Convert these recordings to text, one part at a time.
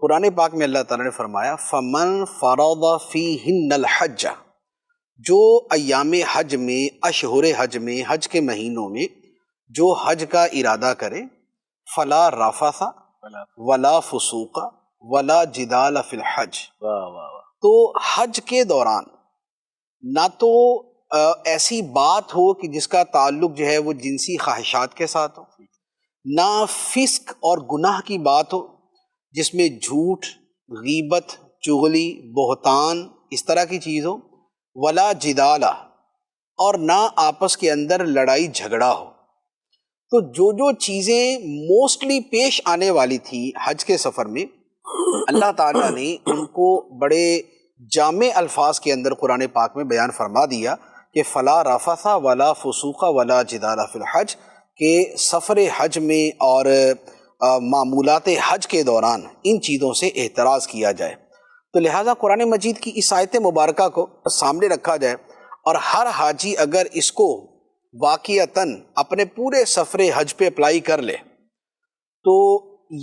قرآن پاک میں اللہ تعالیٰ نے فرمایا فمن فرض فیہن الحج، جو ایام حج میں، اشہر حج میں، حج کے مہینوں میں جو حج کا ارادہ کرے، فلا رفث ولا فسوق ولا جدال فی الحج، تو حج کے دوران نہ تو ایسی بات ہو کہ جس کا تعلق جو ہے وہ جنسی خواہشات کے ساتھ ہو، نہ فسق اور گناہ کی بات ہو جس میں جھوٹ، غیبت، چغلی، بہتان اس طرح کی چیز ہو، ولا جدالہ، اور نہ آپس کے اندر لڑائی جھگڑا ہو۔ تو جو چیزیں موسٹلی پیش آنے والی تھی حج کے سفر میں، اللہ تعالیٰ نے ان کو بڑے جامع الفاظ کے اندر قرآن پاک میں بیان فرما دیا کہ فلا رفث ولا فسوق ولا جدال فی الحج، کہ سفر حج میں اور معمولات حج کے دوران ان چیزوں سے احتراز کیا جائے۔ تو لہٰذا قرآن مجید کی اس آیت مبارکہ کو سامنے رکھا جائے، اور ہر حاجی اگر اس کو واقعتاً اپنے پورے سفر حج پہ اپلائی کر لے تو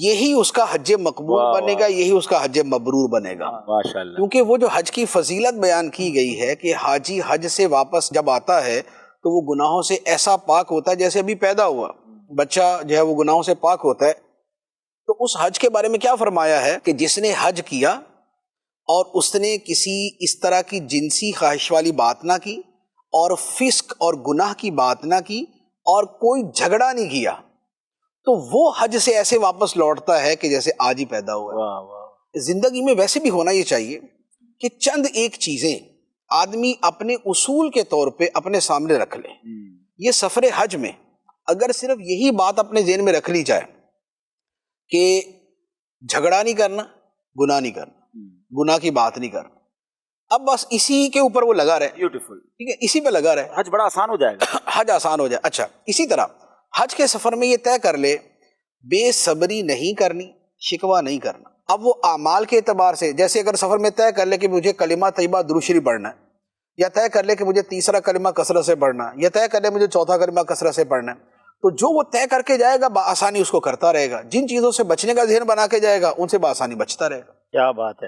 یہی اس کا حج مقبول بنے گا، یہی اس کا حج مبرور بنے گا، ماشاءاللہ۔ کیونکہ وہ جو حج کی فضیلت بیان کی گئی ہے کہ حاجی حج سے واپس جب آتا ہے تو وہ گناہوں سے ایسا پاک ہوتا ہے جیسے ابھی پیدا ہوا بچہ جو ہے وہ گناہوں سے پاک ہوتا ہے۔ تو اس حج کے بارے میں کیا فرمایا ہے کہ جس نے حج کیا اور اس نے کسی اس طرح کی جنسی خواہش والی بات نہ کی اور فسق اور گناہ کی بات نہ کی اور کوئی جھگڑا نہیں کیا، تو وہ حج سے ایسے واپس لوٹتا ہے کہ جیسے آج ہی پیدا ہوا ہے۔ زندگی میں ویسے بھی ہونا یہ چاہیے کہ چند ایک چیزیں آدمی اپنے اصول کے طور پہ اپنے سامنے رکھ لے۔ یہ سفر حج میں اگر صرف یہی بات اپنے ذہن میں رکھ لی جائے کہ جھگڑا نہیں کرنا، گناہ نہیں کرنا، گناہ کی بات نہیں کرنا، اب بس اسی کے اوپر وہ لگا رہے، بیوٹیفل، ٹھیک ہے، اسی پہ لگا رہے، حج بڑا آسان ہو جائے گا، حج آسان ہو جائے۔ اچھا، اسی طرح حج کے سفر میں یہ طے کر لے بے صبری نہیں کرنی، شکوہ نہیں کرنا۔ اب وہ اعمال کے اعتبار سے، جیسے اگر سفر میں طے کر لے کہ مجھے کلمہ طیبہ درود شریف پڑھنا ہے، یا طے کر لے کہ مجھے تیسرا کلمہ کثرت سے پڑھنا ہے، یا طے کر لے مجھے چوتھا کلمہ کثرت سے پڑھنا ہے، تو جو وہ طے کر کے جائے گا بآسانی اس کو کرتا رہے گا، جن چیزوں سے بچنے کا ذہن بنا کے جائے گا ان سے بآسانی بچتا رہے گا۔ کیا بات ہے۔